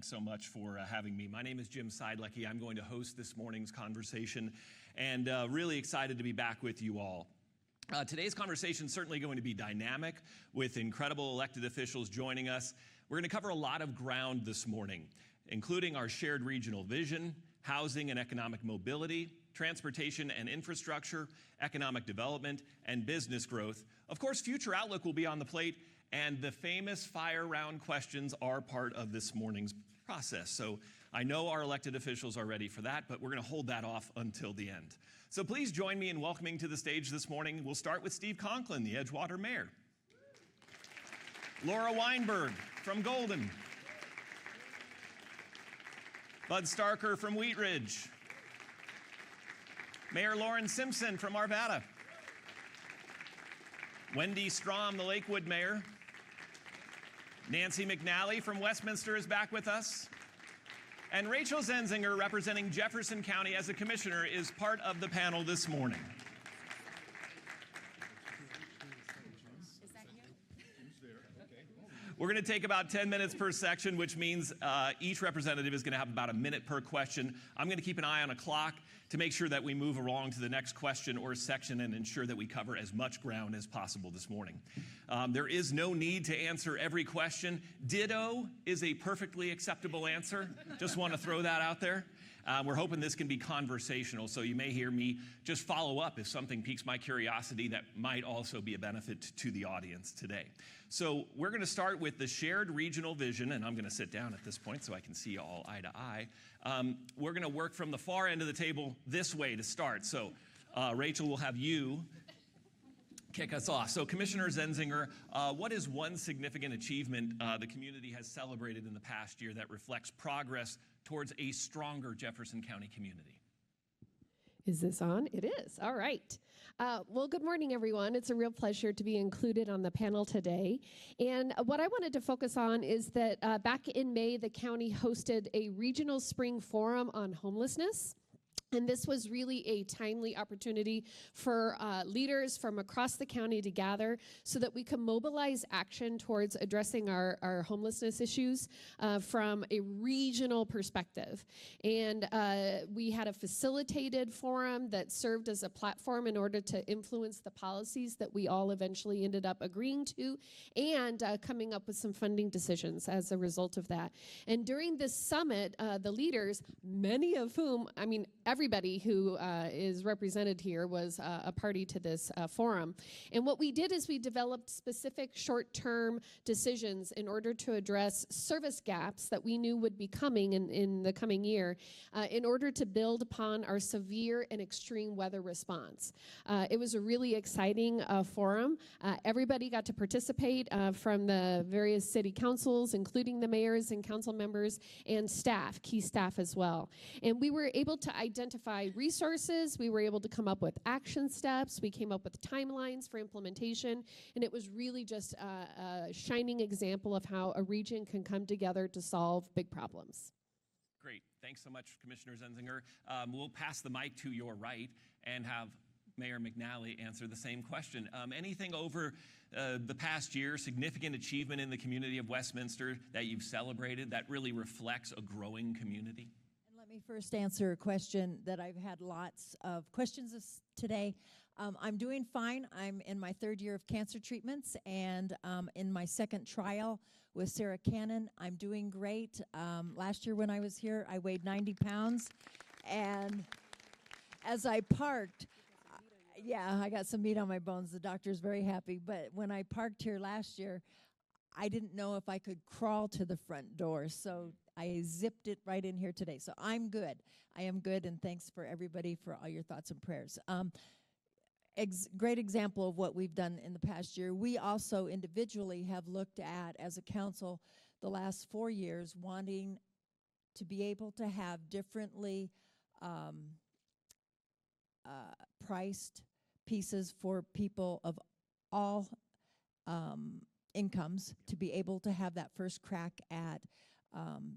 Thanks so much for having me. My name is Jim Seidlecki. I'm going to host this morning's conversation, and really excited to be back with you all. Today's conversation is certainly going to be dynamic with incredible elected officials joining us. We're going to cover a lot of ground this morning, including our shared regional vision, housing and economic mobility, transportation and infrastructure, economic development, and business growth. Of course, future outlook will be on the plate, and the famous fire round questions are part of this morning's process. So I know our elected officials are ready for that, but we're going to hold that off until the end. So please join me in welcoming to the stage this morning. We'll start with Steve Conklin, the Edgewater Mayor. Laura Weinberg from Golden. Bud Starker from Wheat Ridge. Mayor Lauren Simpson from Arvada. Wendy Strom, the Lakewood Mayor. Nancy McNally from Westminster is back with us. And Rachel Zenzinger, representing Jefferson County as a commissioner, is part of the panel this morning. We're going to take about 10 minutes per section, which means each representative is going to have about a minute per question. I'm going to keep an eye on a clock to make sure that we move along to the next question or section and ensure that we cover as much ground as possible this morning. There is no need to answer every question. Ditto is a perfectly acceptable answer. Just want to throw that out there. We're hoping this can be conversational, so you may hear me just follow up if something piques my curiosity that might also be a benefit to the audience today. So we're going to start with the shared regional vision, and I'm going to sit down at this point so I can see you all eye to eye. We're going to work from the far end of the table this way to start. So Rachel, will have you kick us off. So Commissioner Zenzinger, what is one significant achievement the community has celebrated in the past year that reflects progress towards a stronger Jefferson County community? Is this on? It is. All right. Well, good morning, everyone. It's a real pleasure to be included on the panel today. And what I wanted to focus on is that back in May, the county hosted a regional spring forum on homelessness. And this was really a timely opportunity for leaders from across the county to gather so that we can mobilize action towards addressing our homelessness issues from a regional perspective. And we had a facilitated forum that served as a platform in order to influence the policies that we all eventually ended up agreeing to and coming up with some funding decisions as a result of that. And during this summit, the leaders, many of whom, everybody who is represented here was a party to this forum. And what we did is we developed specific short-term decisions in order to address service gaps that we knew would be coming in the coming year in order to build upon our severe and extreme weather response. It was a really exciting forum. Everybody got to participate from the various city councils, including the mayors and council members and staff, key staff as well. And we were able to identify resources, we were able to come up with action steps, we came up with timelines for implementation, and it was really just a shining example of how a region can come together to solve big problems. Great. Thanks so much, Commissioner Zenzinger. We'll pass the mic to your right and have Mayor McNally answer the same question. Anything over the past year, significant achievement in the community of Westminster that you've celebrated that really reflects a growing community? Let me first answer a question that I've had lots of questions today. I'm doing fine. I'm in my third year of cancer treatments and in my second trial with Sarah Cannon. I'm doing great. Last year when I was here, I weighed 90 pounds. And as I parked, yeah, I got some meat on my bones. The doctor's very happy. But when I parked here last year, I didn't know if I could crawl to the front door. So I zipped it right in here today. So I'm good. I am good, and thanks for everybody for all your thoughts and prayers. Great example of what we've done in the past year. We also individually have looked at, as a council, the last 4 years, wanting to be able to have differently priced pieces for people of all incomes to be able to have that first crack at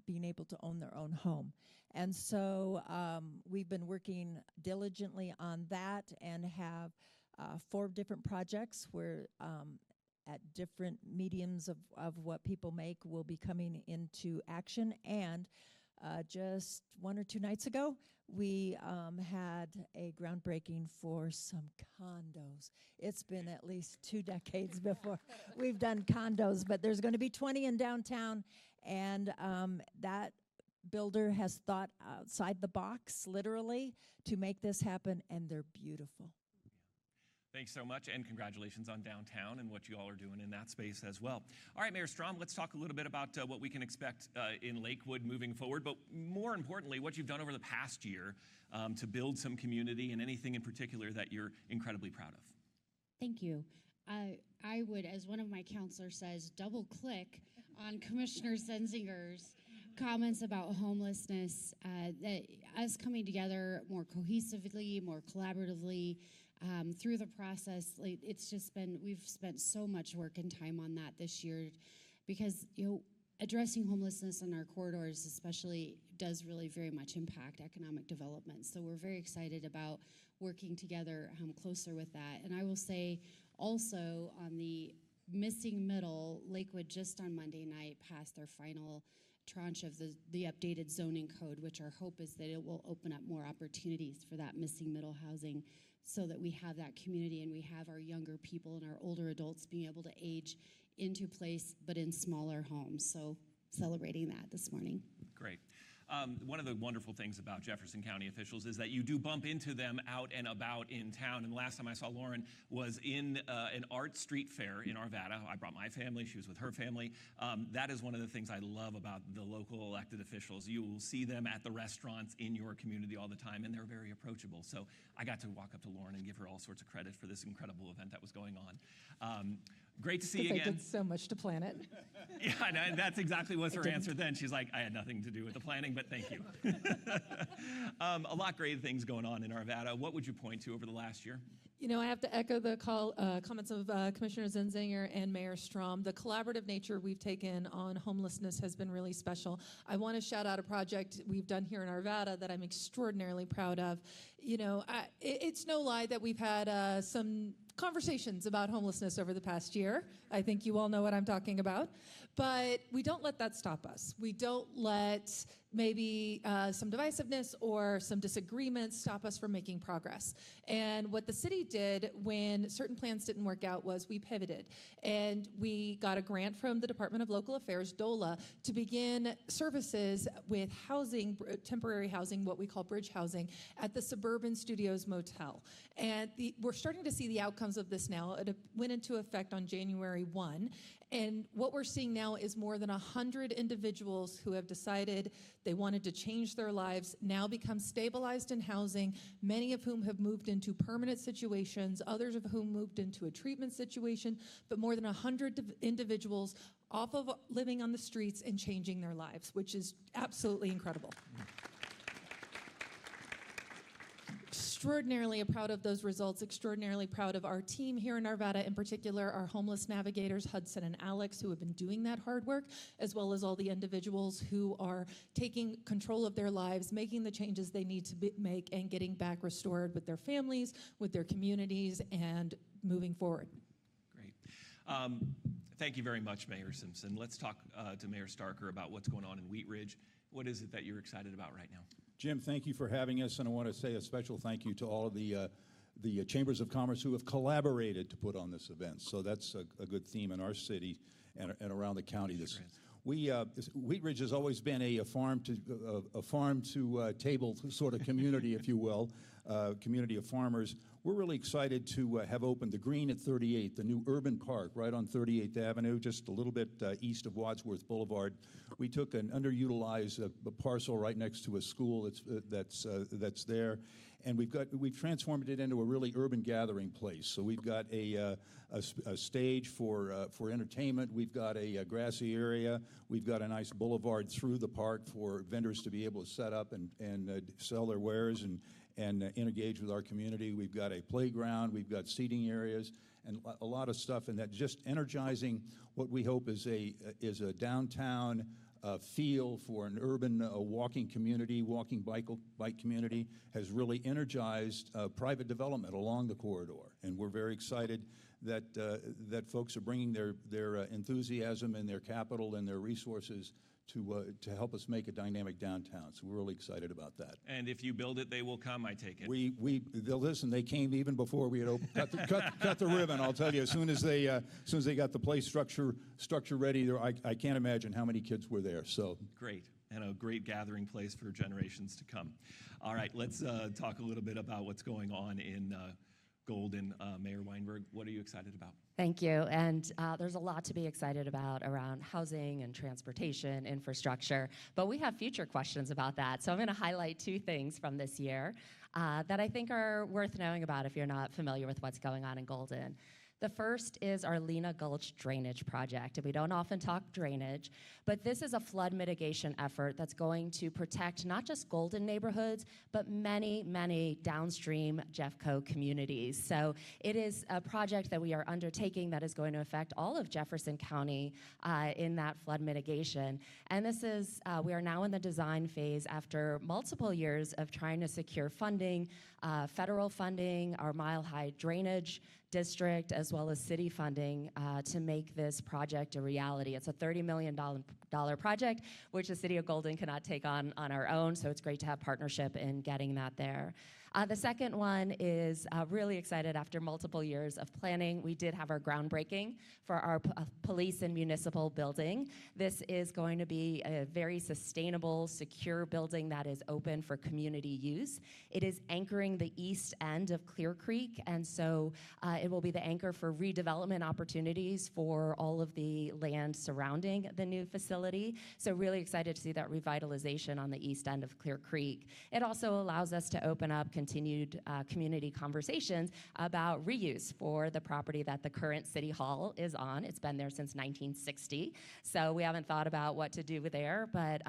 being able to own their own home. And so we've been working diligently on that and have 4 different projects where at different mediums of what people make will be coming into action. And just 1 or 2 nights ago, we had a groundbreaking for some condos. It's been at least 2 decades before we've done condos, but there's going to be 20 in downtown, and that builder has thought outside the box, literally, to make this happen, and they're beautiful. Thanks so much, and congratulations on downtown and what you all are doing in that space as well. All right, Mayor Strom, let's talk a little bit about what we can expect in Lakewood moving forward, but more importantly, what you've done over the past year to build some community, and anything in particular that you're incredibly proud of. Thank you. I would, as one of my counselors says, double click on Commissioner Zenzinger's comments about homelessness, that us coming together more cohesively, more collaboratively, through the process. Like, it's just been, we've spent so much work and time on that this year, because addressing homelessness in our corridors especially does really very much impact economic development. So we're very excited about working together closer with that. And I will say also, on the missing middle, Lakewood just on Monday night passed their final tranche of the updated zoning code, which our hope is that it will open up more opportunities for that missing middle housing, so that we have that community and we have our younger people and our older adults being able to age into place, but in smaller homes. So celebrating that this morning. Great. One of the wonderful things about Jefferson County officials is that you do bump into them out and about in town. And the last time I saw Lauren was in an art street fair in Arvada. I brought my family. She was with her family. That is one of the things I love about the local elected officials. You will see them at the restaurants in your community all the time, and they're very approachable. So I got to walk up to Lauren and give her all sorts of credit for this incredible event that was going on. Great to see you again. They did so much to plan it. Yeah, and that's exactly was her answer then. She's like, I had nothing to do with the planning, but thank you. A lot of great things going on in Arvada. What would you point to over the last year? You know, I have to echo the comments of Commissioner Zenzinger and Mayor Strom. The collaborative nature we've taken on homelessness has been really special. I want to shout out a project we've done here in Arvada that I'm extraordinarily proud of. You know, it's no lie that we've had some conversations about homelessness over the past year. I think you all know what I'm talking about. But we don't let that stop us. We don't let maybe some divisiveness or some disagreements stop us from making progress. And what the city did when certain plans didn't work out was we pivoted. And we got a grant from the Department of Local Affairs, DOLA, to begin services with housing, temporary housing, what we call bridge housing, at the Suburban Studios Motel. And we're starting to see the outcomes of this now. It went into effect on January 1. And what we're seeing now is more than 100 individuals who have decided they wanted to change their lives, now become stabilized in housing, many of whom have moved into permanent situations, others of whom moved into a treatment situation, but more than 100 individuals off of living on the streets and changing their lives, which is absolutely incredible. Extraordinarily proud of those results, extraordinarily proud of our team here in Arvada, in particular our homeless navigators, Hudson and Alex, who have been doing that hard work, as well as all the individuals who are taking control of their lives, making the changes they need to make, and getting back restored with their families, with their communities, and moving forward. Great. Thank you very much, Mayor Simpson. Let's talk to Mayor Starker about what's going on in Wheat Ridge. What is it that you're excited about right now? Jim, thank you for having us, and I want to say a special thank you to all of the Chambers of Commerce who have collaborated to put on this event. So that's a good theme in our city and around the county. Wheat Ridge has always been a farm to table sort of community, if you will, community of farmers. We're really excited to have opened the Green at 38th, the new urban park right on 38th Avenue, just a little bit east of Wadsworth Boulevard. We took an underutilized parcel right next to a school that's there, and we've transformed it into a really urban gathering place. So we've got a stage for entertainment. We've got a grassy area. We've got a nice boulevard through the park for vendors to be able to set up and sell their wares and engage with our community. We've got a playground, we've got seating areas, and a lot of stuff, and that just energizing what we hope is a downtown feel for an urban walking community, walking bike community, has really energized private development along the corridor. And we're very excited that that folks are bringing their enthusiasm and their capital and their resources to help us make a dynamic downtown. So we're really excited about that. And if you build it, they will come, I take it. They'll listen. They came even before we had cut the ribbon. I'll tell you, as soon as they got the place structure ready, I can't imagine how many kids were there. So Great, and a great gathering place for generations to come. All right, let's talk a little bit about what's going on in Golden. Mayor Weinberg, what are you excited about? Thank you. And there's a lot to be excited about around housing and transportation, infrastructure, but we have future questions about that. So I'm going to highlight two things from this year that I think are worth knowing about if you're not familiar with what's going on in Golden. The first is our Lena Gulch Drainage Project. And we don't often talk drainage, but this is a flood mitigation effort that's going to protect not just Golden neighborhoods, but many, many downstream Jeffco communities. So it is a project that we are undertaking that is going to affect all of Jefferson County in that flood mitigation. And this is, we are now in the design phase after multiple years of trying to secure funding, federal funding, our Mile High Drainage District, as well as city funding to make this project a reality. It's a $30 million project, which the City of Golden cannot take on our own, so it's great to have partnership in getting that there. The second one is really excited after multiple years of planning. We did have our groundbreaking for our police and municipal building. This is going to be a very sustainable, secure building that is open for community use. It is anchoring the east end of Clear Creek, and so it will be the anchor for redevelopment opportunities for all of the land surrounding the new facility. So really excited to see that revitalization on the east end of Clear Creek. It also allows us to open up continued community conversations about reuse for the property that the current City Hall is on. It's been there since 1960, so we haven't thought about what to do there, but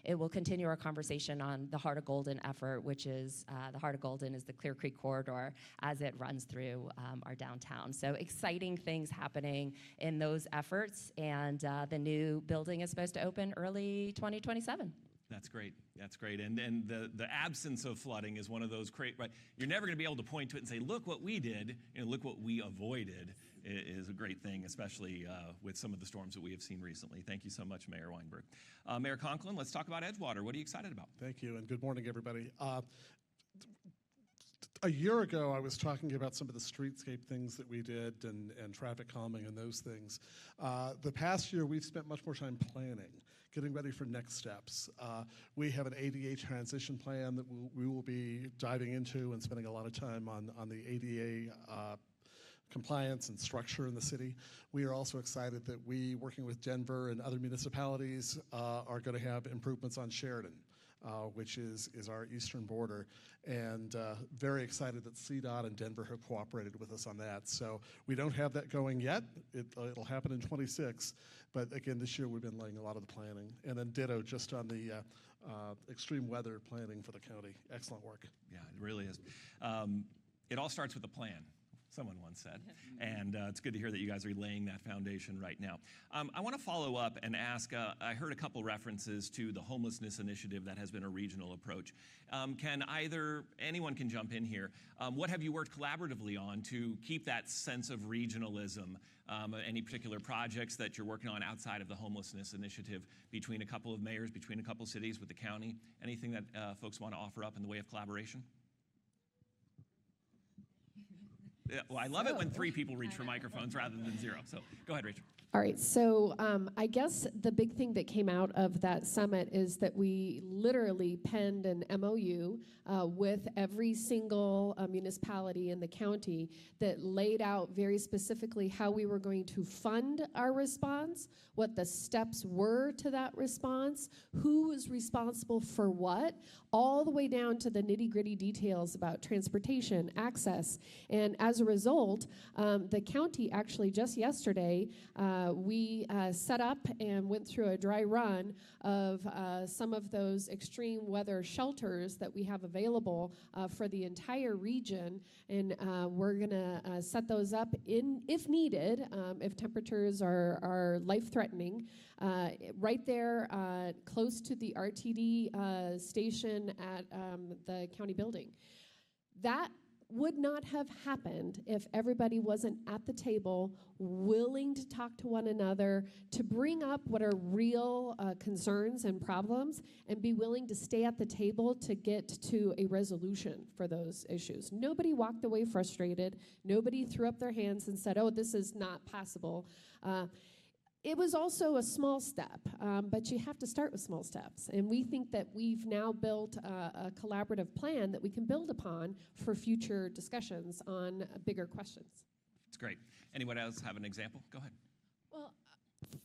it will continue our conversation on the Heart of Golden effort, which is the Heart of Golden is the Clear Creek corridor as it runs through our downtown. So exciting things happening in those efforts, and the new building is supposed to open early 2027. That's great. That's great. And the absence of flooding is one of those great, right? You're never going to be able to point to it and say, look what we did, look what we avoided is a great thing, especially with some of the storms that we have seen recently. Thank you so much, Mayor Weinberg. Mayor Conklin, let's talk about Edgewater. What are you excited about? Thank you, and good morning, everybody. A year ago, I was talking about some of the streetscape things that we did and traffic calming and those things. The past year, we've spent much more time planning, getting ready for next steps. We have an ADA transition plan that we will be diving into and spending a lot of time on the ADA compliance and structure in the city. We are also excited that we, working with Denver and other municipalities, are going to have improvements on Sheridan, which is our eastern border, and very excited that CDOT and Denver have cooperated with us on that. So we don't have that going yet. It'll happen in 26, but again, this year we've been laying a lot of the planning. And then ditto just on the extreme weather planning for the county. Excellent work. Yeah, it really is. It all starts with a plan, someone once said, and it's good to hear that you guys are laying that foundation right now. I want to follow up and ask, I heard a couple references to the homelessness initiative that has been a regional approach. Anyone can jump in here. What have you worked collaboratively on to keep that sense of regionalism? Any particular projects that you're working on outside of the homelessness initiative between a couple of mayors, between a couple of cities, with the county? Anything that folks want to offer up in the way of collaboration? Well, I love it when 3 people reach for microphones rather than 0. So go ahead, Rachel. All right, so I guess the big thing that came out of that summit is that we literally penned an MOU with every single municipality in the county that laid out very specifically how we were going to fund our response, what the steps were to that response, who was responsible for what, all the way down to the nitty-gritty details about transportation, access. And as a result, the county actually just yesterday we set up and went through a dry run of some of those extreme weather shelters that we have available for the entire region, and we're going to set those up if needed, if temperatures are life-threatening, right there close to the RTD station at the county building. That would not have happened if everybody wasn't at the table willing to talk to one another, to bring up what are real concerns and problems, and be willing to stay at the table to get to a resolution for those issues. Nobody walked away frustrated. Nobody threw up their hands and said, oh, this is not possible. It was also a small step, but you have to start with small steps. And we think that we've now built a collaborative plan that we can build upon for future discussions on bigger questions. It's great. Anyone else have an example? Go ahead. Well,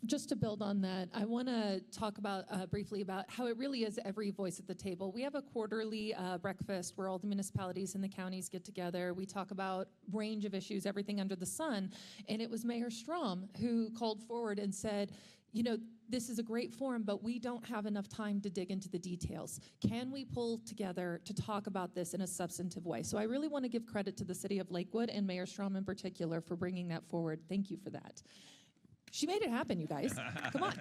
just to build on that, I want to talk about briefly about how it really is every voice at the table. We have a quarterly breakfast where all the municipalities and the counties get together. We talk about range of issues, everything under the sun. And it was Mayor Strom who called forward and said, you know, this is a great forum, but we don't have enough time to dig into the details. Can we pull together to talk about this in a substantive way? So I really want to give credit to the city of Lakewood and Mayor Strom in particular for bringing that forward. Thank you for that. She made it happen, you guys. Come on.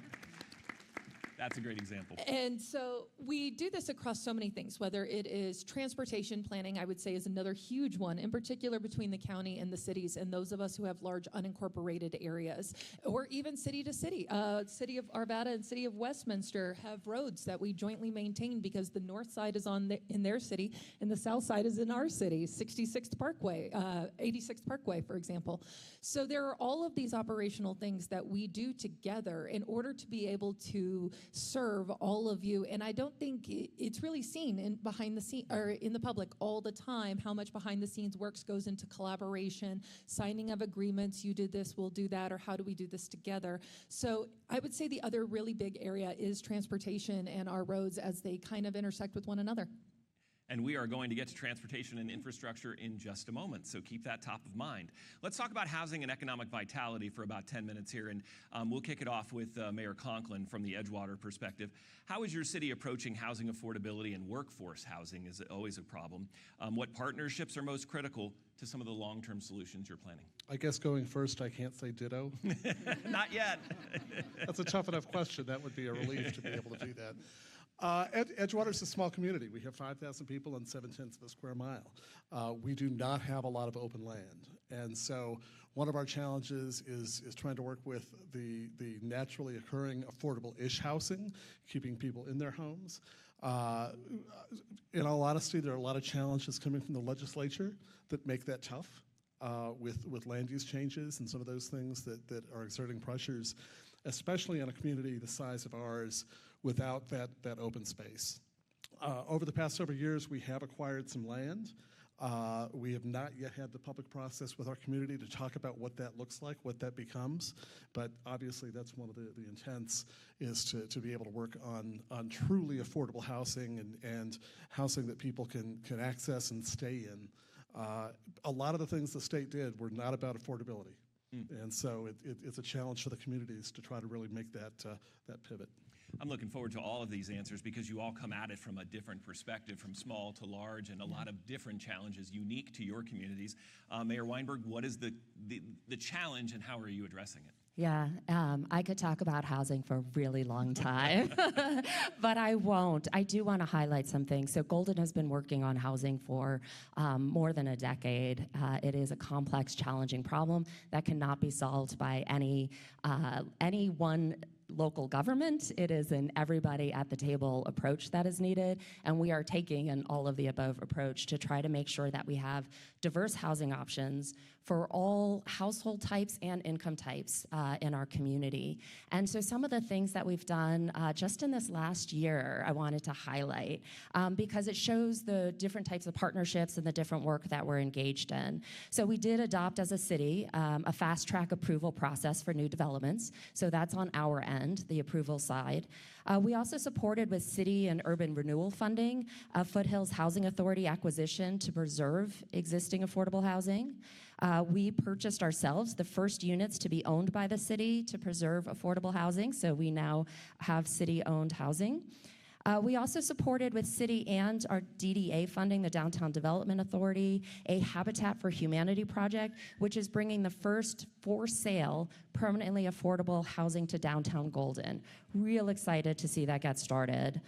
That's a great example. And so we do this across so many things, whether it is transportation planning, I would say is another huge one, in particular between the county and the cities and those of us who have large unincorporated areas, or even city to city. City of Arvada and city of Westminster have roads that we jointly maintain because the north side is in their city and the south side is in our city, 66th Parkway, 86th Parkway, for example. So there are all of these operational things that we do together in order to be able to serve all of you. And I don't think it's really seen in behind the scene or in the public all the time how much behind the scenes works goes into collaboration, signing of agreements, you did this, we'll do that, or how do we do this together. So I would say the other really big area is transportation and our roads as they kind of intersect with one another. And we are going to get to transportation and infrastructure in just a moment, so keep that top of mind. Let's talk about housing and economic vitality for about 10 minutes here, and we'll kick it off with Mayor Conklin from the Edgewater perspective. How is your city approaching housing affordability, and workforce housing is always a problem? What partnerships are most critical to some of the long-term solutions you're planning? I guess going first, I can't say ditto. Not yet. That's a tough enough question. That would be a relief to be able to do that. Edgewater's a small community. We have 5,000 people and 0.7 of a square mile. We do not have a lot of open land. And so one of our challenges is trying to work with the naturally occurring affordable-ish housing, keeping people in their homes. In all honesty, there are a lot of challenges coming from the legislature that make that tough with land use changes and some of those things that are exerting pressures, especially in a community the size of ours, without that open space. Over the past several years, we have acquired some land. We have not yet had the public process with our community to talk about what that looks like, what that becomes, but obviously that's one of the intents is to be able to work on truly affordable housing and housing that people can access and stay in. A lot of the things the state did were not about affordability. And so it's a challenge for the communities to try to really make that pivot. I'm looking forward to all of these answers because you all come at it from a different perspective, from small to large, and a lot of different challenges unique to your communities. Mayor Weinberg, what is the challenge and how are you addressing it? Yeah, I could talk about housing for a really long time, but I won't. I do want to highlight something. So Golden has been working on housing for more than a decade. It is a complex, challenging problem that cannot be solved by any one local government. It is an everybody at the table approach that is needed, and we are taking an all of the above approach to try to make sure that we have diverse housing options for all household types and income types in our community. And so some of the things that we've done just in this last year, I wanted to highlight because it shows the different types of partnerships and the different work that we're engaged in. So we did adopt as a city a fast track approval process for new developments. So that's on our end, the approval side. We also supported with city and urban renewal funding Foothills Housing Authority acquisition to preserve existing affordable housing. We purchased ourselves the first units to be owned by the city to preserve affordable housing, so we now have city-owned housing. We also supported with city and our DDA funding, the Downtown Development Authority, a Habitat for Humanity project, which is bringing the first for sale permanently affordable housing to downtown Golden. Real excited to see that get started.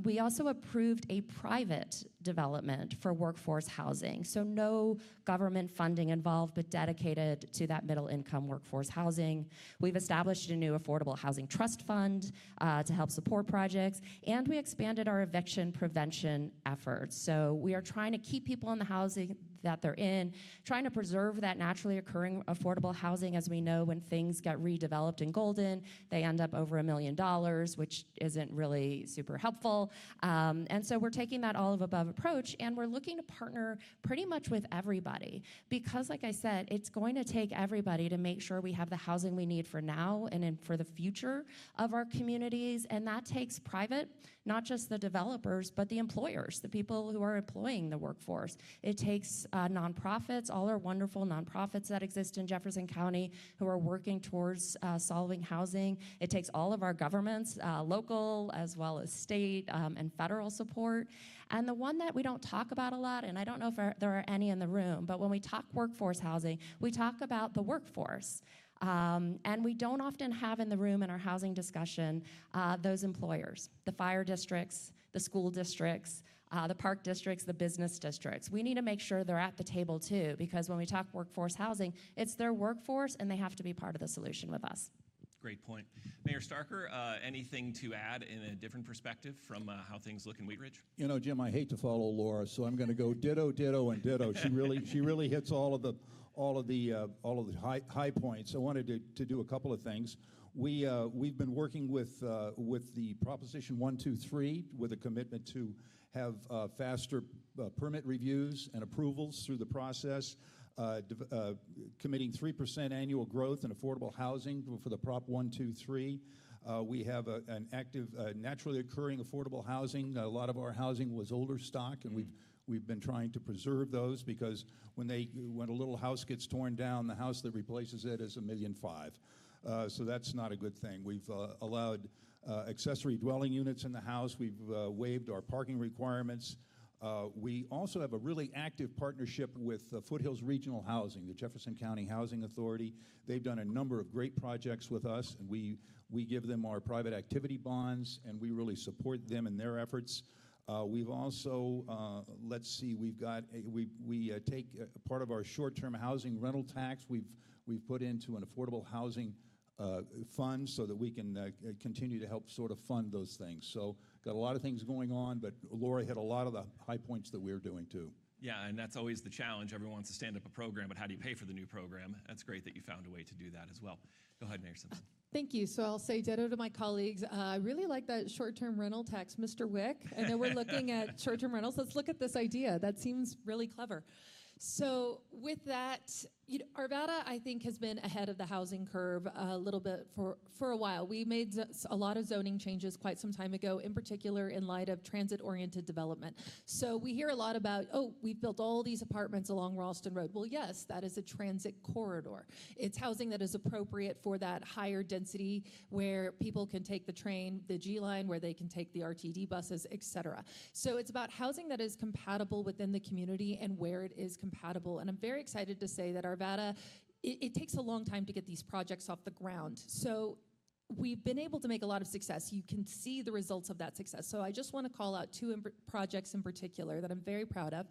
We also approved a private development for workforce housing, so no government funding involved, but dedicated to that middle income workforce housing. We've established a new affordable housing trust fund to help support projects, and we expanded our eviction prevention efforts. So we are trying to keep people in the housing that they're in, trying to preserve that naturally occurring affordable housing. As we know, when things get redeveloped in Golden, they end up over $1 million, which isn't really super helpful. And so we're taking that all of above approach, and we're looking to partner pretty much with everybody. Because like I said, it's going to take everybody to make sure we have the housing we need for now and for the future of our communities. And that takes private, not just the developers, but the employers, the people who are employing the workforce. It takes nonprofits, all our wonderful nonprofits that exist in Jefferson County who are working towards solving housing. It takes all of our governments, local as well as state and federal support. And the one that we don't talk about a lot, and I don't know if there are any in the room, but when we talk workforce housing, we talk about the workforce. And we don't often have in the room in our housing discussion those employers, the fire districts, the school districts, the park districts, the business districts. We need to make sure they're at the table too, because when we talk workforce housing, it's their workforce and they have to be part of the solution with us. Great point. Mayor Starker, anything to add in a different perspective from how things look in Wheat Ridge? You know, Jim, I hate to follow Laura, so I'm going to go ditto, ditto, and ditto. She really hits all of the high points. I wanted to do a couple of things. We've been working with the Proposition 123 with a commitment to have faster permit reviews and approvals through the process, committing 3% annual growth in affordable housing for the Prop 123. We have an active, naturally occurring affordable housing. A lot of our housing was older stock, and we've been trying to preserve those because when a little house gets torn down, the house that replaces it is $1.5 million. So that's not a good thing. We've allowed accessory dwelling units in the house. We've waived our parking requirements. We also have a really active partnership with Foothills Regional Housing, the Jefferson County Housing Authority. They've done a number of great projects with us, and we give them our private activity bonds, and we really support them in their efforts. We've also, we take part of our short-term housing rental tax. We've put into an affordable housing fund so that we can continue to help sort of fund those things. So got a lot of things going on, but Laura hit a lot of the high points that we're doing too. Yeah, and that's always the challenge. Everyone wants to stand up a program, but how do you pay for the new program? That's great that you found a way to do that as well. Go ahead, Mayor Simpson. Thank you. So I'll say ditto to my colleagues. I really like that short-term rental tax. Mr. Wick, I know we're looking at short-term rentals. Let's look at this idea. That seems really clever. So with that, Arvada, I think, has been ahead of the housing curve a little bit for a while. We made a lot of zoning changes quite some time ago, in particular in light of transit-oriented development. So we hear a lot about, we've built all these apartments along Ralston Road. Well, yes, that is a transit corridor. It's housing that is appropriate for that higher density where people can take the train, the G line, where they can take the RTD buses, et cetera. So it's about housing that is compatible within the community and where it is compatible. And I'm very excited to say that Arvada, it takes a long time to get these projects off the ground. So we've been able to make a lot of success. You can see the results of that success. So I just want to call out two projects in particular that I'm very proud of.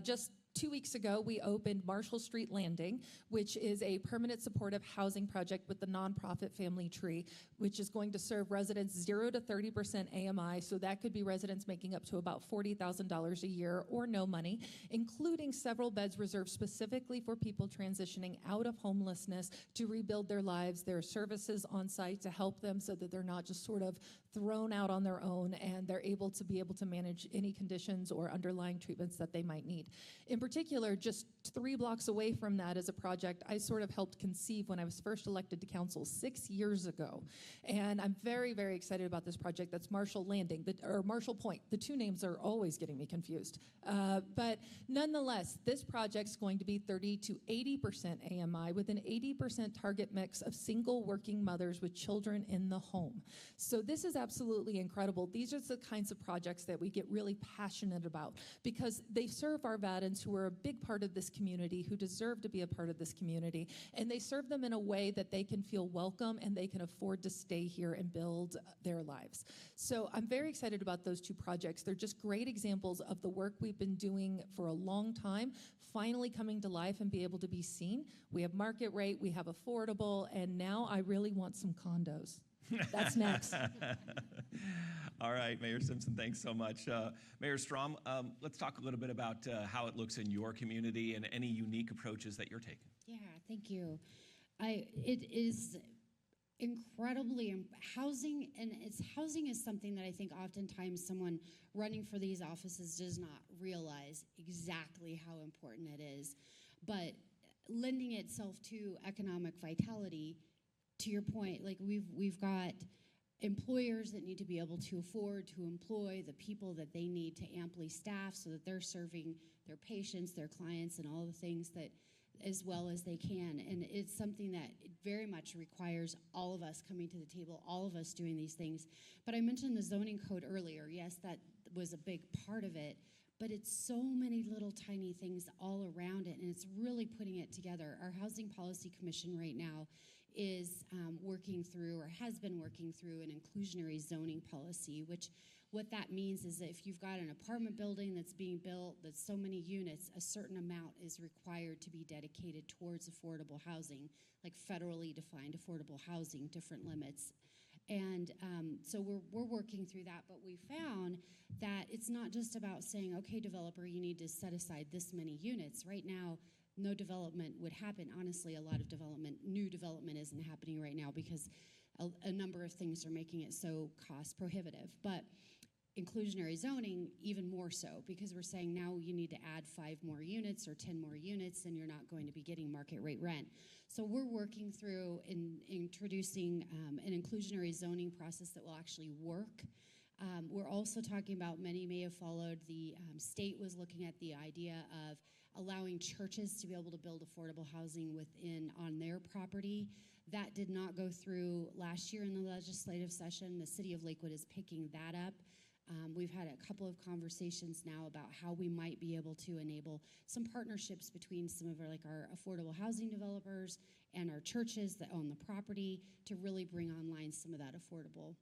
Just 2 weeks ago, we opened Marshall Street Landing, which is a permanent supportive housing project with the nonprofit Family Tree, which is going to serve residents 0 to 30% AMI. So that could be residents making up to about $40,000 a year or no money, including several beds reserved specifically for people transitioning out of homelessness to rebuild their lives. There are services on site to help them so that they're not just sort of thrown out on their own, and they're able to manage any conditions or underlying treatments that they might need. In In particular, just 3 blocks away from that is a project I sort of helped conceive when I was first elected to council 6 years ago. And I'm very, very excited about this project. That's Marshall Landing, or Marshall Point. The two names are always getting me confused. But nonetheless, this project's going to be 30 to 80% AMI with an 80% target mix of single working mothers with children in the home. So this is absolutely incredible. These are the kinds of projects that we get really passionate about because they serve Arvadans who are a big part of this community, who deserve to be a part of this community, and they serve them in a way that they can feel welcome and they can afford to stay here and build their lives. So I'm very excited about those two projects. They're just great examples of the work we've been doing for a long time, finally coming to life and be able to be seen. We have market rate, we have affordable, and now I really want some condos. That's next. All right, Mayor Simpson, thanks so much. Mayor Strom, let's talk a little bit about how it looks in your community and any unique approaches that you're taking. Yeah, thank you. It is incredibly housing, and housing is something that I think oftentimes someone running for these offices does not realize exactly how important it is. But lending itself to economic vitality, to your point, like we've got employers that need to be able to afford to employ the people that they need to amply staff so that they're serving their patients, their clients, and all the things that as well as they can. And it's something that very much requires all of us coming to the table, all of us doing these things. But I mentioned the zoning code earlier. Yes, that was a big part of it, but it's so many little tiny things all around it, and it's really putting it together. Our Housing Policy Commission right now is working through, or has been working through, an inclusionary zoning policy, which what that means is that if you've got an apartment building that's being built, that's so many units, a certain amount is required to be dedicated towards affordable housing, like federally defined affordable housing, different limits. And so we're working through that, but we found that it's not just about saying, okay, developer, you need to set aside this many units. Right now, no development would happen. Honestly, a lot of new development isn't happening right now because a number of things are making it so cost prohibitive. But inclusionary zoning, even more so, because we're saying now you need to add 5 more units or 10 more units and you're not going to be getting market rate rent. So we're working through introducing an inclusionary zoning process that will actually work. We're also talking about, many may have followed, the state was looking at the idea of allowing churches to be able to build affordable housing on their property. That did not go through last year in the legislative session. The city of Lakewood is picking that up. We've had a couple of conversations now about how we might be able to enable some partnerships between some of our affordable housing developers and our churches that own the property to really bring online some of that affordable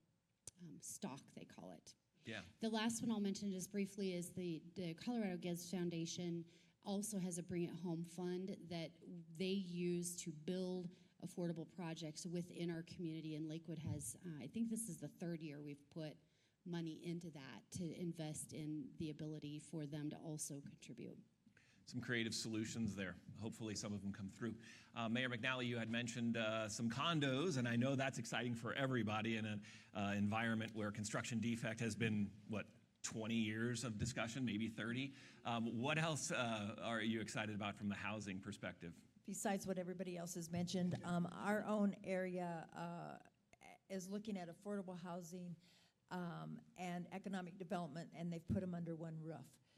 stock, they call it. Yeah. The last one I'll mention just briefly is the Colorado Gives Foundation also has a Bring It Home fund that they use to build affordable projects within our community, and Lakewood has, I think this is the 3rd year we've put money into that to invest in the ability for them to also contribute. Some creative solutions there. Hopefully some of them come through. Mayor McNally, you had mentioned some condos, and I know that's exciting for everybody in an environment where construction defect has been, 20 years of discussion, maybe 30. What else are you excited about from the housing perspective? Besides what everybody else has mentioned, our own area is looking at affordable housing and economic development, and they've put them under one roof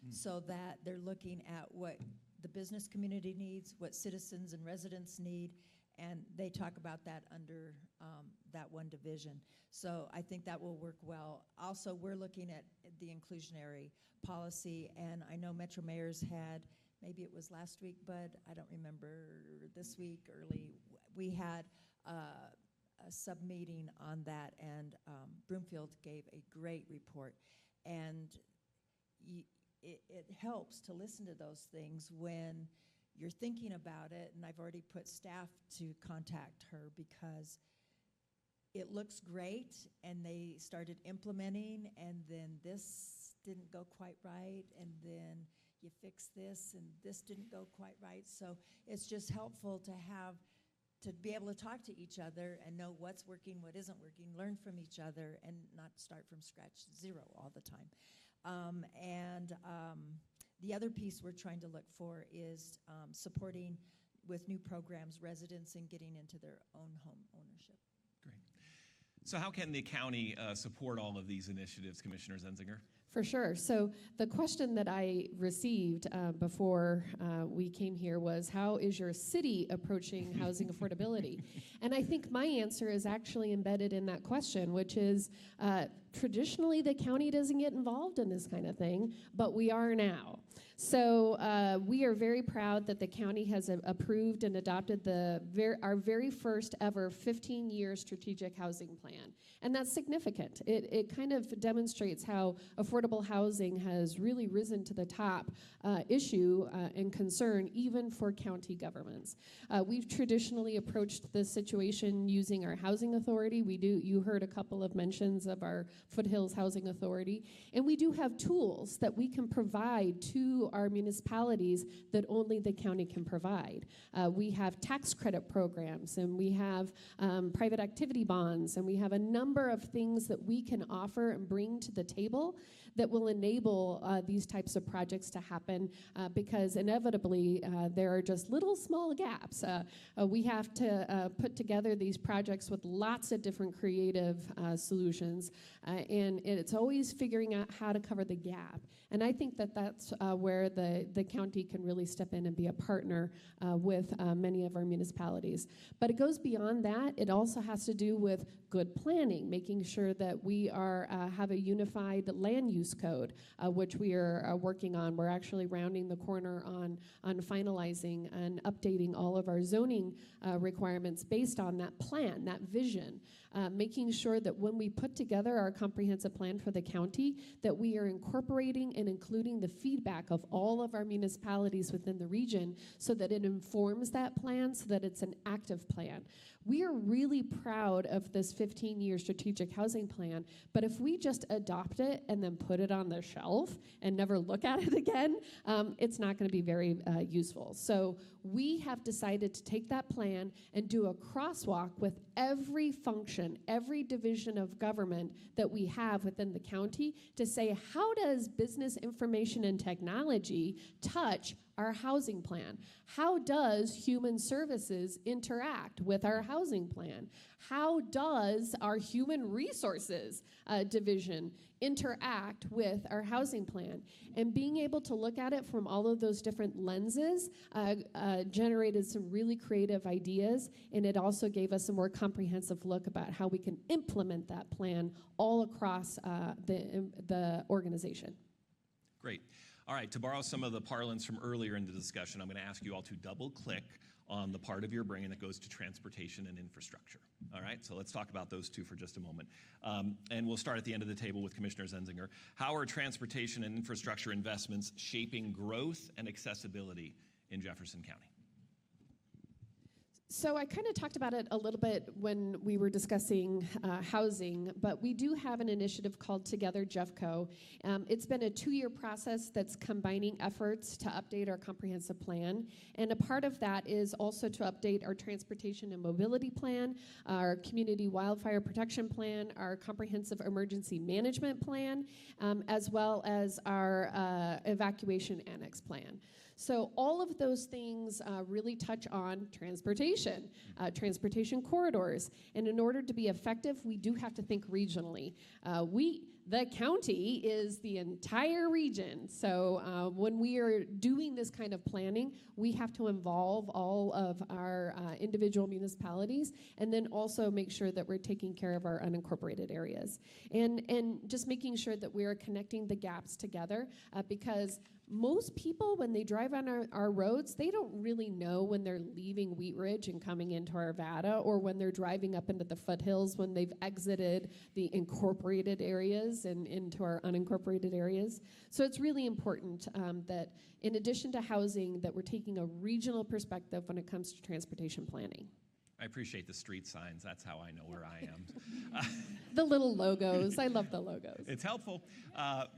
so that they're looking at what the business community needs, what citizens and residents need, and they talk about that under that one division. So I think that will work well. Also, we're looking at the inclusionary policy, and I know Metro Mayor's had, maybe it was last week, but I don't remember, this week, we had a sub-meeting on that, and Broomfield gave a great report. And it helps to listen to those things when you're thinking about it, and I've already put staff to contact her because it looks great, and they started implementing, and then this didn't go quite right, and then you fix this, and this didn't go quite right. So it's just helpful to be able to talk to each other and know what's working, what isn't working, learn from each other, and not start from scratch 0 all the time. The other piece we're trying to look for is supporting with new programs residents in getting into their own home ownership. Great. So how can the county support all of these initiatives, Commissioner Zenzinger? For sure. So the question that I received before we came here was, how is your city approaching housing affordability? And I think my answer is actually embedded in that question, which is traditionally the county doesn't get involved in this kind of thing, but we are now. So we are very proud that the county has approved and adopted our very first ever 15-year strategic housing plan. And that's significant. It kind of demonstrates how affordable housing has really risen to the top issue and concern even for county governments. We've traditionally approached this situation using our housing authority. You heard a couple of mentions of our Foothills Housing Authority. And we do have tools that we can provide to our municipalities that only the county can provide. We have tax credit programs, and we have private activity bonds, and we have a number of things that we can offer and bring to the table that will enable these types of projects to happen because inevitably there are just little small gaps. We have to put together these projects with lots of different creative solutions, and it's always figuring out how to cover the gap. And I think that that's where the county can really step in and be a partner with many of our municipalities. But it goes beyond that. It also has to do with good planning, making sure that we have a unified land use code, which we are working on. We're actually rounding the corner on finalizing and updating all of our zoning requirements based on that plan, that vision, making sure that when we put together our comprehensive plan for the county, that we are incorporating and including the feedback of all of our municipalities within the region so that it informs that plan, so that it's an active plan. We are really proud of this 15-year strategic housing plan, but if we just adopt it and then put it on the shelf and never look at it again, it's not going to be very useful. So we have decided to take that plan and do a crosswalk with every function, every division of government that we have within the county to say, how does business information and technology touch our housing plan? How does human services interact with our housing plan? How does our human resources division interact with our housing plan? And being able to look at it from all of those different lenses generated some really creative ideas, and it also gave us a more comprehensive look about how we can implement that plan all across the organization. Great. All right, to borrow some of the parlance from earlier in the discussion, I'm going to ask you all to double-click on the part of your brain that goes to transportation and infrastructure. All right, so let's talk about those two for just a moment. And we'll start at the end of the table with Commissioner Zenzinger. How are transportation and infrastructure investments shaping growth and accessibility in Jefferson County? So I kind of talked about it a little bit when we were discussing housing, but we do have an initiative called Together Jeffco. It's been a 2-year process that's combining efforts to update our comprehensive plan. And a part of that is also to update our transportation and mobility plan, our community wildfire protection plan, our comprehensive emergency management plan, as well as our evacuation annex plan. So all of those things really touch on transportation, transportation corridors. And in order to be effective, we do have to think regionally. The county is the entire region. So when we are doing this kind of planning, we have to involve all of our individual municipalities and then also make sure that we're taking care of our unincorporated areas. And just making sure that we are connecting the gaps together because most people, when they drive on our roads, they don't really know when they're leaving Wheat Ridge and coming into Arvada or when they're driving up into the foothills when they've exited the incorporated areas and into our unincorporated areas. So it's really important that in addition to housing, that we're taking a regional perspective when it comes to transportation planning. I appreciate the street signs. That's how I know where I am. The little logos. I love the logos. It's helpful.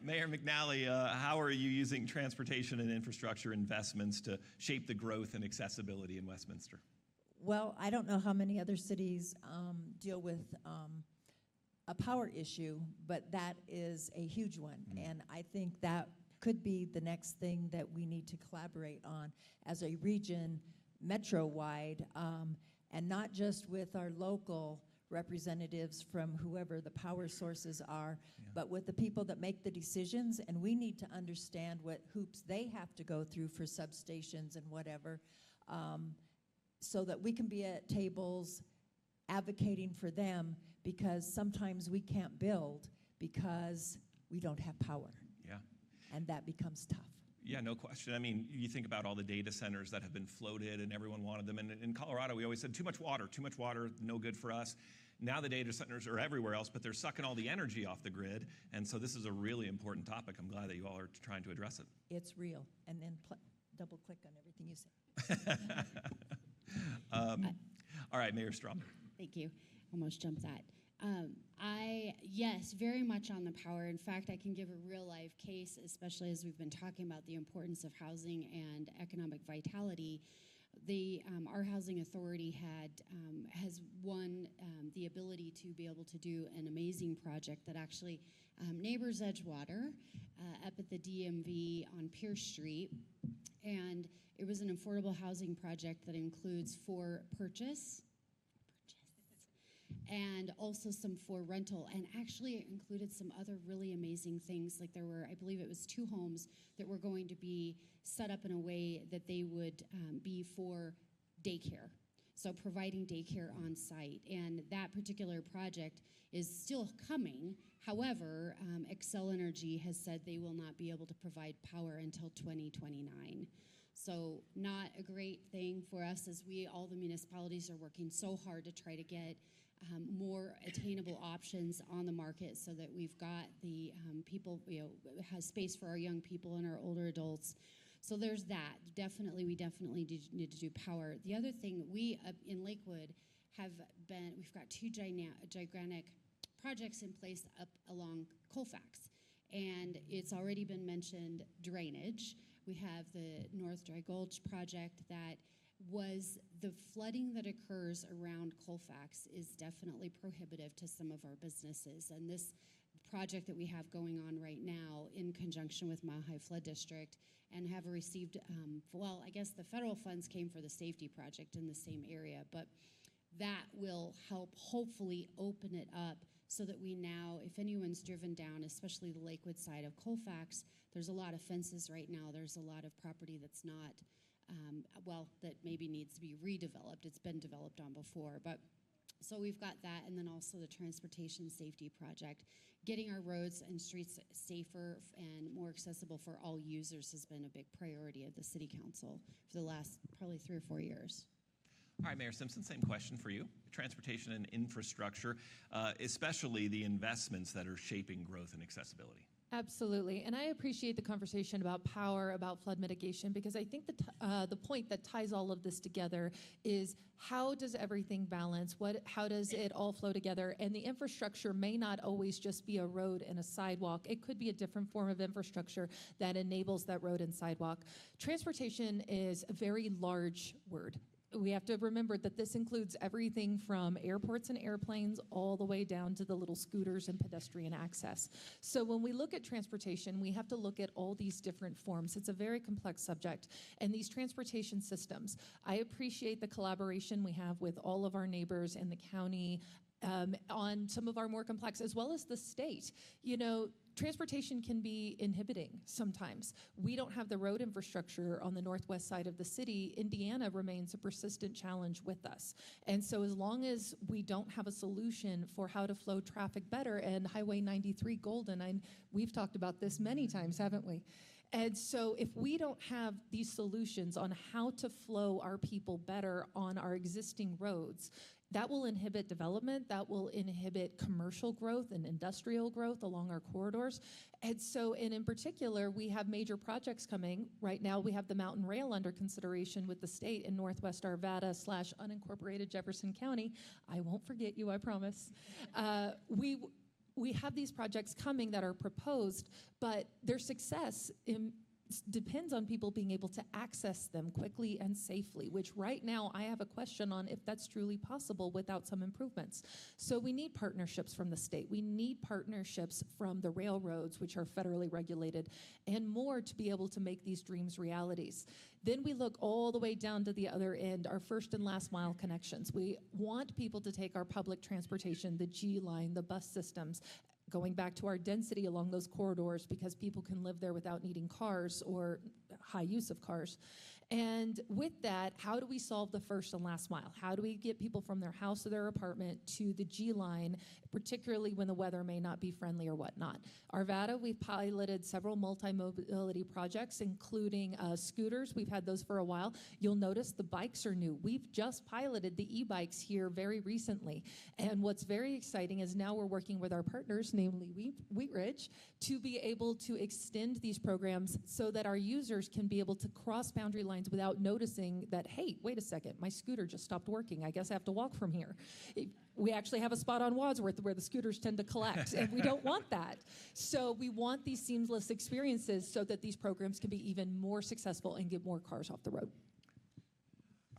Mayor McNally, how are you using transportation and infrastructure investments to shape the growth and accessibility in Westminster? Well, I don't know how many other cities deal with a power issue, but that is a huge one. And I think that could be the next thing that we need to collaborate on as a region, metro-wide, and not just with our local representatives from whoever the power sources are, but with the people that make the decisions, and we need to understand what hoops they have to go through for substations and whatever, so that we can be at tables advocating for them, because sometimes we can't build because we don't have power. Yeah. And that becomes tough. Yeah, no question. I mean, you think about all the data centers that have been floated and everyone wanted them. And in Colorado, we always said too much water, no good for us. Now the data centers are everywhere else, but they're sucking all the energy off the grid. And so this is a really important topic. I'm glad that you all are trying to address it. It's real. And then double click on everything you say. All right, Mayor Strom. Thank you. Almost jumped that. Yes, very much on the power. In fact, I can give a real life case, especially as we've been talking about the importance of housing and economic vitality. Our housing authority has won the ability to be able to do an amazing project that actually neighbors Edgewater up at the DMV on Pierce Street, and it was an affordable housing project that includes for purchase and also some for rental, and actually it included some other really amazing things. Like there were, I believe it was 2 homes that were going to be set up in a way that they would be for daycare, so providing daycare on site. And that particular project is still coming. However, Xcel Energy has said they will not be able to provide power until 2029. So not a great thing for us, as all the municipalities are working so hard to try to get more attainable options on the market, so that we've got the people, has space for our young people and our older adults. So there's that. We definitely need to do power. The other thing, we in Lakewood we've got 2 gigantic projects in place up along Colfax, and it's already been mentioned, drainage. We have the North Dry Gulch project that was the flooding that occurs around Colfax is definitely prohibitive to some of our businesses. And this project that we have going on right now in conjunction with Mile High Flood District, and have received, I guess the federal funds came for the safety project in the same area, but that will help hopefully open it up so that we now, if anyone's driven down, especially the Lakewood side of Colfax, there's a lot of fences right now. There's a lot of property that's not, that maybe needs to be redeveloped. It's been developed on before, but so we've got that, and then also the transportation safety project. Getting our roads and streets safer and more accessible for all users has been a big priority of the City Council for the last probably 3 or 4 years. All right, Mayor Simpson, same question for you. Transportation and infrastructure, especially the investments that are shaping growth and accessibility. Absolutely, and I appreciate the conversation about power, about flood mitigation, because I think the point that ties all of this together is how does everything balance? How does it all flow together? And the infrastructure may not always just be a road and a sidewalk. It could be a different form of infrastructure that enables that road and sidewalk. Transportation is a very large word. We have to remember that this includes everything from airports and airplanes all the way down to the little scooters and pedestrian access. So when we look at transportation, we have to look at all these different forms. It's a very complex subject. And these transportation systems, I appreciate the collaboration we have with all of our neighbors in the county on some of our more complex, as well as the state. Transportation can be inhibiting sometimes. We don't have the road infrastructure on the northwest side of the city. Indiana remains a persistent challenge with us. And so as long as we don't have a solution for how to flow traffic better, and Highway 93 Golden, we've talked about this many times, haven't we? And so if we don't have these solutions on how to flow our people better on our existing roads, that will inhibit development, that will inhibit commercial growth and industrial growth along our corridors. And so, and in particular, we have major projects coming. Right now, we have the Mountain Rail under consideration with the state in Northwest Arvada / unincorporated Jefferson County. I won't forget you, I promise. We have these projects coming that are proposed, but their success depends on people being able to access them quickly and safely, which right now I have a question on if that's truly possible without some improvements. So we need partnerships from the state. We need partnerships from the railroads, which are federally regulated, and more to be able to make these dreams realities. Then we look all the way down to the other end, our first and last mile connections. We want people to take our public transportation, the G line, the bus systems, going back to our density along those corridors, because people can live there without needing cars or high use of cars. And with that, how do we solve the first and last mile? How do we get people from their house or their apartment to the G line, particularly when the weather may not be friendly or whatnot? Arvada, we've piloted several multi-mobility projects, including scooters. We've had those for a while. You'll notice the bikes are new. We've just piloted the e-bikes here very recently. And what's very exciting is now we're working with our partners, namely Wheat Ridge, to be able to extend these programs so that our users can be able to cross boundary lines without noticing that, hey, wait a second, my scooter just stopped working. I guess I have to walk from here. We actually have a spot on Wadsworth where the scooters tend to collect, and we don't want that. So we want these seamless experiences so that these programs can be even more successful and get more cars off the road.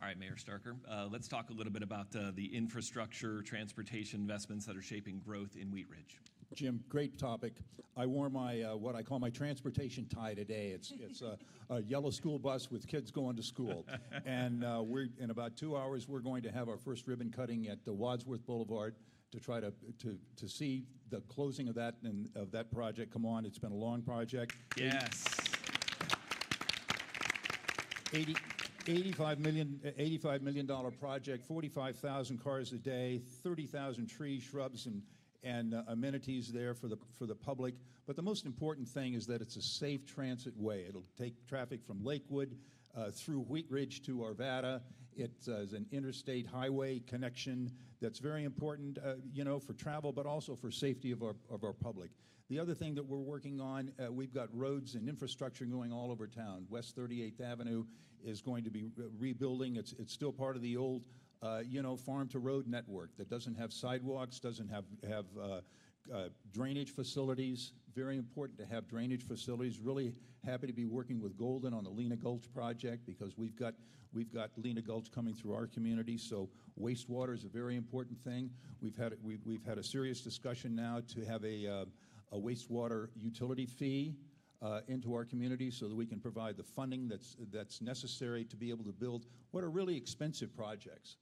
All right, Mayor Starker, let's talk a little bit about the infrastructure, transportation investments that are shaping growth in Wheat Ridge. Jim, great topic. I wore my what I call my transportation tie today. It's a yellow school bus with kids going to school, and we're in about 2 hours. We're going to have our first ribbon cutting at the Wadsworth Boulevard to try to see the closing of that project come on. It's been a long project. Yes. $85 million project, 45,000 cars a day, 30,000 trees, shrubs, and amenities there for the public. But the most important thing is that it's a safe transit way. It'll take traffic from Lakewood through Wheat Ridge to Arvada. It's an interstate highway connection that's very important, for travel, but also for safety of our public. The other thing that we're working on, we've got roads and infrastructure going all over town. West 38th Avenue is going to be rebuilding. It's still part of the old farm to road network that doesn't have sidewalks, doesn't have drainage facilities. Very important to have drainage facilities. Really happy to be working with Golden on the Lena Gulch project, because we've got Lena Gulch coming through our community. So wastewater is a very important thing. We've had a serious discussion now to have a wastewater utility fee into our community, so that we can provide the funding that's necessary to be able to build what are really expensive projects.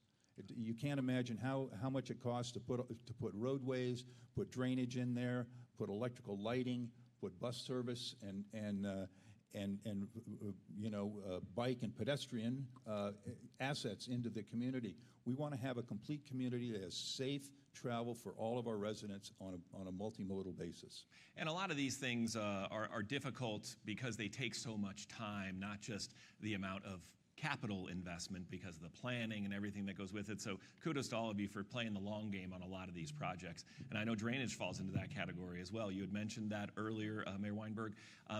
You can't imagine how much it costs to put roadways, put drainage in there, put electrical lighting, put bus service, and bike and pedestrian assets into the community. We want to have a complete community that has safe travel for all of our residents on a multimodal basis. And a lot of these things are difficult because they take so much time, not just the amount of capital investment, because of the planning and everything that goes with it. So kudos to all of you for playing the long game on a lot of these projects. And I know drainage falls into that category as well. You had mentioned that earlier, Mayor Weinberg.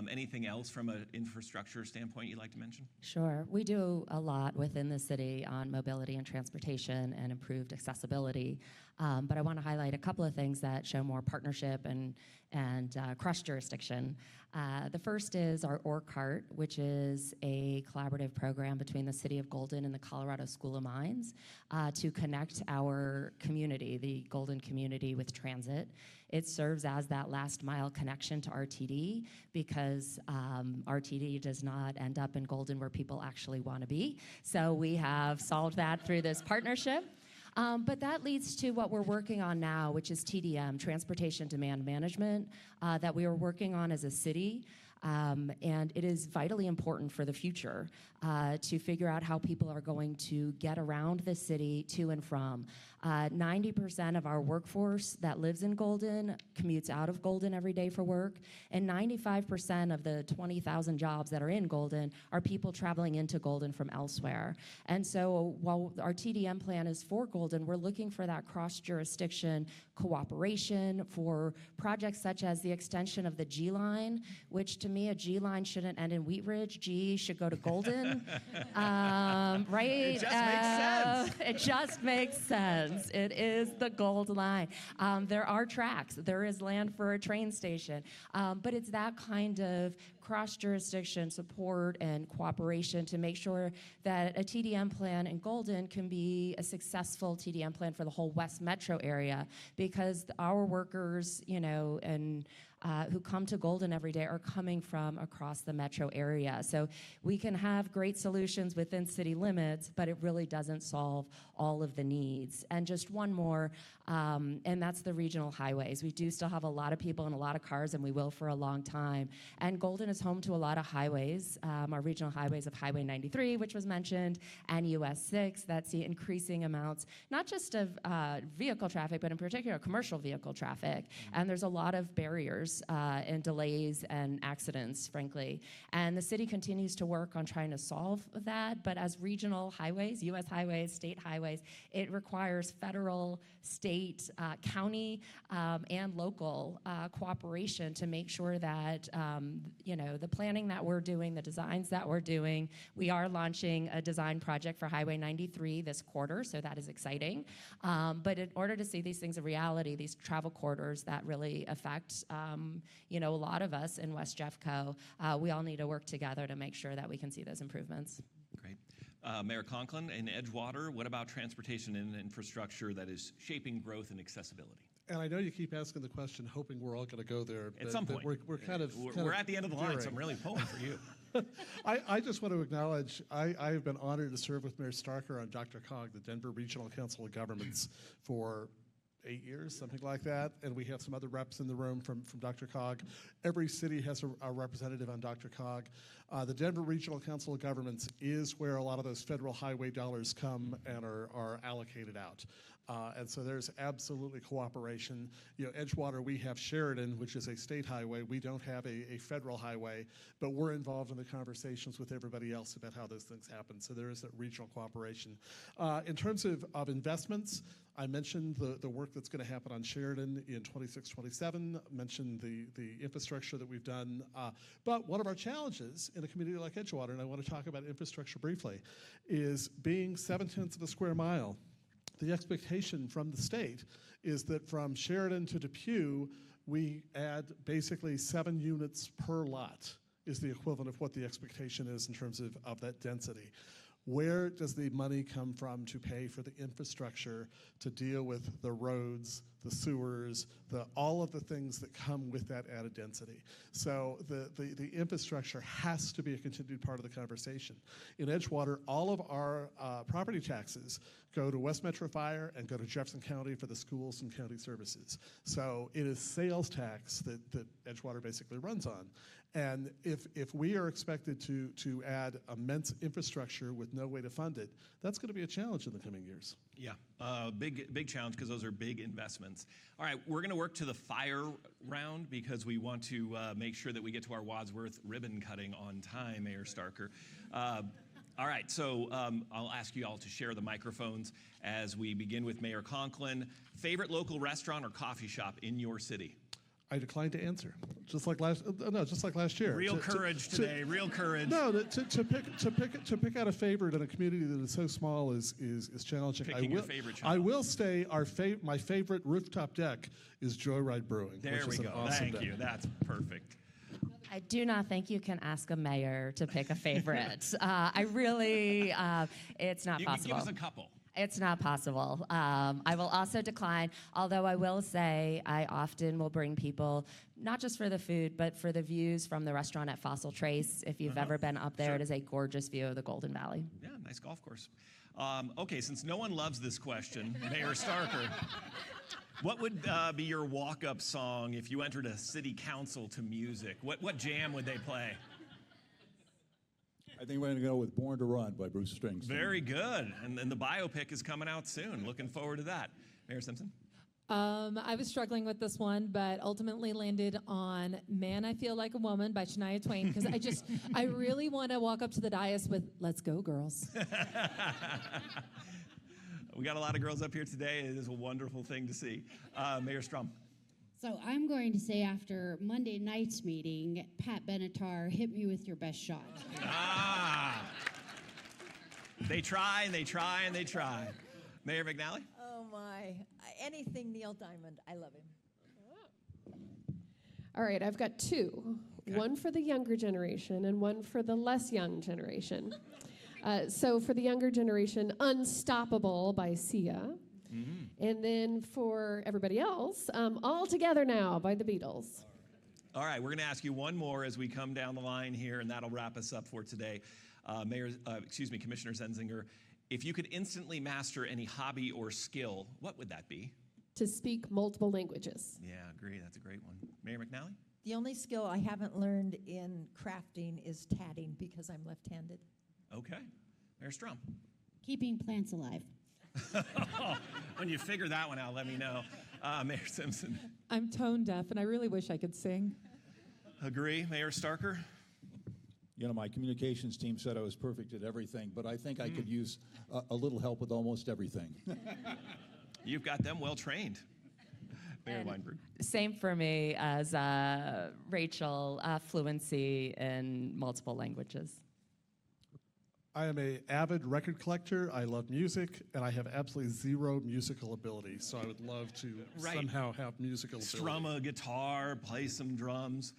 Anything else from an infrastructure standpoint you'd like to mention? Sure. We do a lot within the city on mobility and transportation and improved accessibility. But I want to highlight a couple of things that show more partnership and cross jurisdiction. The first is our ORCART, which is a collaborative program between the City of Golden and the Colorado School of Mines to connect our community, the Golden community, with transit. It serves as that last mile connection to RTD, because RTD does not end up in Golden where people actually want to be. So we have solved that through this partnership. But that leads to what we're working on now, which is TDM, Transportation Demand Management, that we are working on as a city. And it is vitally important for the future to figure out how people are going to get around the city to and from. 90% of our workforce that lives in Golden commutes out of Golden every day for work, and 95% of the 20,000 jobs that are in Golden are people traveling into Golden from elsewhere. And so while our TDM plan is for Golden, we're looking for that cross-jurisdiction cooperation for projects such as the extension of the G line, which to me, a G line shouldn't end in Wheat Ridge. G should go to Golden, right? It just makes sense. It just makes sense. happens. It is the gold line. There are tracks. There is land for a train station. But it's that kind of cross-jurisdiction support and cooperation to make sure that a TDM plan in Golden can be a successful TDM plan for the whole West Metro area, because our workers, and who come to Golden every day are coming from across the metro area. So we can have great solutions within city limits, but it really doesn't solve all of the needs. And just one more, and that's the regional highways. We do still have a lot of people and a lot of cars, and we will for a long time. And Golden is home to a lot of highways, our regional highways of Highway 93, which was mentioned, and US 6, that see increasing amounts, not just of vehicle traffic, but in particular commercial vehicle traffic. And there's a lot of barriers and delays and accidents, frankly. And the city continues to work on trying to solve that, but as regional highways, US highways, state highways, it requires federal, state, county, and local cooperation to make sure that, the planning that we're doing, the designs that we're doing, we are launching a design project for Highway 93 this quarter, so that is exciting. But in order to see these things a reality, these travel corridors that really affect a lot of us in West Jeffco, we all need to work together to make sure that we can see those improvements. Great. Mayor Conklin, in Edgewater, what about transportation and infrastructure that is shaping growth and accessibility? And I know you keep asking the question, hoping we're all going to go there. At some point. We're kind of We're at the end of the line, so I'm really pulling for you. I just want to acknowledge, I have been honored to serve with Mayor Starker on DRCOG, the Denver Regional Council of Governments, for 8 years, something like that, and we have some other reps in the room from DRCOG. Every city has a representative on DRCOG. The Denver Regional Council of Governments is where a lot of those federal highway dollars come and are allocated out. And so there's absolutely cooperation. Edgewater, we have Sheridan, which is a state highway. We don't have a federal highway, but we're involved in the conversations with everybody else about how those things happen. So there is that regional cooperation. In terms of investments, I mentioned the work that's going to happen on Sheridan in 26-27, mentioned the infrastructure that we've done. But one of our challenges in a community like Edgewater, and I want to talk about infrastructure briefly, is being 7/10 of a square mile. The expectation from the state is that from Sheridan to Depew, we add basically 7 units per lot is the equivalent of what the expectation is in terms of that density. Where does the money come from to pay for the infrastructure to deal with the roads, the sewers, all of the things that come with that added density? So the infrastructure has to be a continued part of the conversation. In Edgewater, all of our property taxes go to West Metro Fire and go to Jefferson County for the schools and county services. So it is sales tax that Edgewater basically runs on. And if we are expected to add immense infrastructure with no way to fund it, that's going to be a challenge in the coming years. Yeah, big challenge, because those are big investments. All right, we're going to work to the fire round because we want to make sure that we get to our Wadsworth ribbon cutting on time, Mayor Starker. All right, so I'll ask you all to share the microphones as we begin with Mayor Conklin. Favorite local restaurant or coffee shop in your city? I declined to answer, just like last year. Real courage today. Real courage. No, to pick out a favorite in a community that is so small is challenging. Picking your favorite shop. I will say my favorite rooftop deck is Joyride Brewing. There we go. Awesome Thank you. That's perfect. I do not think you can ask a mayor to pick a favorite. I really, it's not You possible. can give us a couple. It's not possible. I will also decline, although I will say I often will bring people, not just for the food, but for the views from the restaurant at Fossil Trace. If you've ever been up there, Sure. It is a gorgeous view of the Golden Valley. Yeah, nice golf course. Okay, since no one loves this question, Mayor Starker, what would be your walk-up song if you entered a city council to music? What jam would they play? I think we're going to go with Born to Run by Bruce Springsteen. Very good. And the biopic is coming out soon. Looking forward to that. Mayor Simpson? I was struggling with this one, but ultimately landed on Man, I Feel Like a Woman by Shania Twain, because I really want to walk up to the dais with Let's Go, Girls. We got a lot of girls up here today. It is a wonderful thing to see. Mayor Strom? So I'm going to say after Monday night's meeting, Pat Benatar, hit me with your best shot. They try and they try and they try. Mayor McNally? Oh Oh my. Anything Neil Diamond. I love him. All right, I've got two. Okay. One for the younger generation and one for the less young generation. So for the younger generation, Unstoppable by Sia. And then for everybody else, All Together Now by the Beatles. All right, we're going to ask you one more as we come down the line here, and that'll wrap us up for today. Commissioner Zenzinger, if you could instantly master any hobby or skill, what would that be? To speak multiple languages. Yeah, agree. That's a great one. Mayor McNally? The only skill I haven't learned in crafting is tatting because I'm left-handed. Okay. Mayor Strum? Keeping plants alive. When you figure that one out, let me know. Mayor Simpson? I'm tone deaf, and I really wish I could sing. Agree. Mayor Starker? You know, my communications team said I was perfect at everything, but I think I could use a little help with almost everything. You've got them well trained. Mayor And Weinberg? Same for me as Rachel, fluency in multiple languages. I am an avid record collector. I love music, and I have absolutely zero musical ability. So I would love to somehow have musical ability. Strum a guitar, play some drums.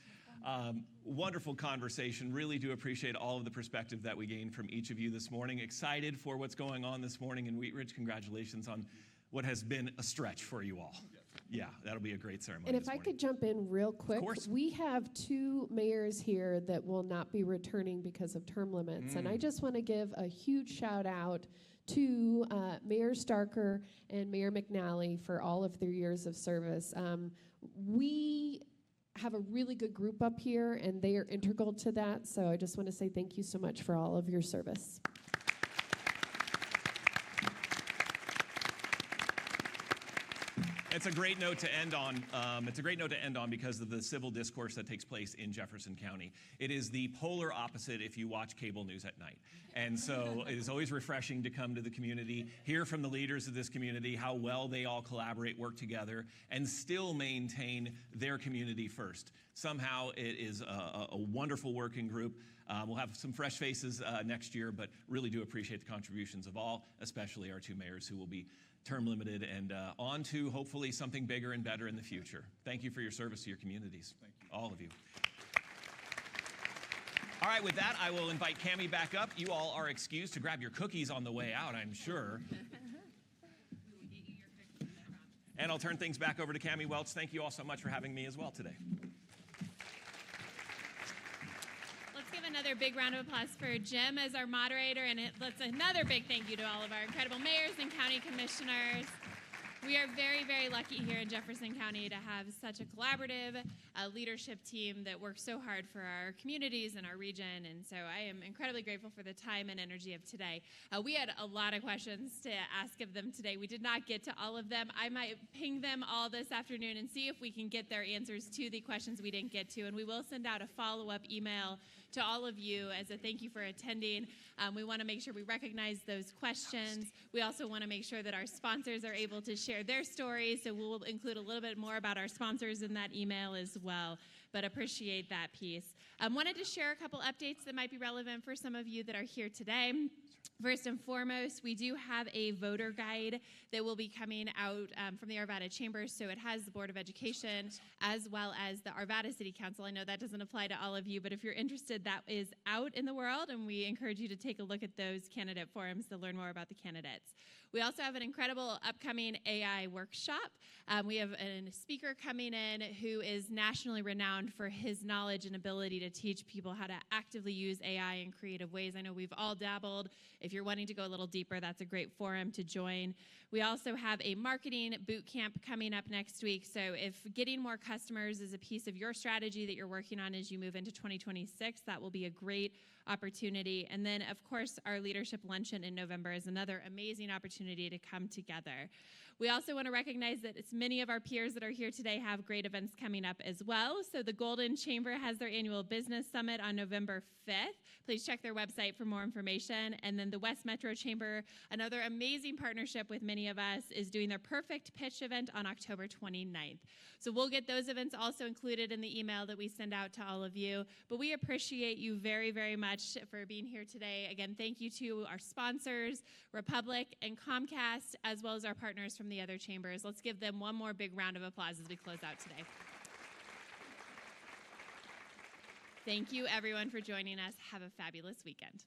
Wonderful conversation. Really do appreciate all of the perspective that we gained from each of you this morning. Excited for what's going on this morning in Wheat Ridge. Congratulations on what has been a stretch for you all. Yeah, that'll be a great ceremony. And if this I morning. could jump in real quick, course. we have two mayors here that will not be returning because of term limits. And I just want to give a huge shout out to Mayor Starker and Mayor McNally for all of their years of service. We have a really good group up here, and they are integral to that. So I just want to say thank you so much for all of your service. It's a great note to end on. It's a great note to end on because of the civil discourse that takes place in Jefferson County. It is the polar opposite if you watch cable news at night. And so it is always refreshing to come to the community, hear from the leaders of this community, how well they all collaborate, work together, and still maintain their community first. Somehow it is a wonderful working group. We'll have some fresh faces next year, but really do appreciate the contributions of all, especially our two mayors who will be term limited and on to hopefully something bigger and better in the future. Thank you for your service to your communities. Thank you. All of you. All right, with that, I will invite Cammie back up. You all are excused to grab your cookies on the way out, I'm sure. And I'll turn things back over to Cammie Welch. Thank you all so much for having me as well today. Let's give another big round of applause for Jim as our moderator, and let's another big thank you to all of our incredible mayors and county commissioners. We are very, very lucky here in Jefferson County to have such a collaborative leadership team that works so hard for our communities and our region, and so I am incredibly grateful for the time and energy of today. We had a lot of questions to ask of them today. We did not get to all of them. I might ping them all this afternoon and see if we can get their answers to the questions we didn't get to, and we will send out a follow-up email to all of you as a thank you for attending. We want to make sure we recognize those questions. We also want to make sure that our sponsors are able to share their stories, so we'll include a little bit more about our sponsors in that email as well, but appreciate that piece. Wanted to share a couple updates that might be relevant for some of you that are here today. First and foremost, we do have a voter guide that will be coming out from the Arvada Chamber. So it has the Board of Education as well as the Arvada City Council. I know that doesn't apply to all of you, but if you're interested, that is out in the world, and we encourage you to take a look at those candidate forums to learn more about the candidates. We also have an incredible upcoming AI workshop. We have a speaker coming in who is nationally renowned for his knowledge and ability to teach people how to actively use AI in creative ways. I know we've all dabbled. If you're wanting to go a little deeper, that's a great forum to join. We also have a marketing boot camp coming up next week. So if getting more customers is a piece of your strategy that you're working on as you move into 2026, that will be a great opportunity. And then, of course, our leadership luncheon in November is another amazing opportunity to come together. We also want to recognize that as many of our peers that are here today have great events coming up as well. So the Golden Chamber has their annual business summit on November 5th. Please check their website for more information. And then the West Metro Chamber, another amazing partnership with many of us, is doing their Perfect Pitch event on October 29th. So we'll get those events also included in the email that we send out to all of you. But we appreciate you very, very much for being here today. Again, thank you to our sponsors, Republic and Comcast, as well as our partners from the the other chambers. Let's give them one more big round of applause as we close out today. Thank you, everyone, for joining us. Have a fabulous weekend.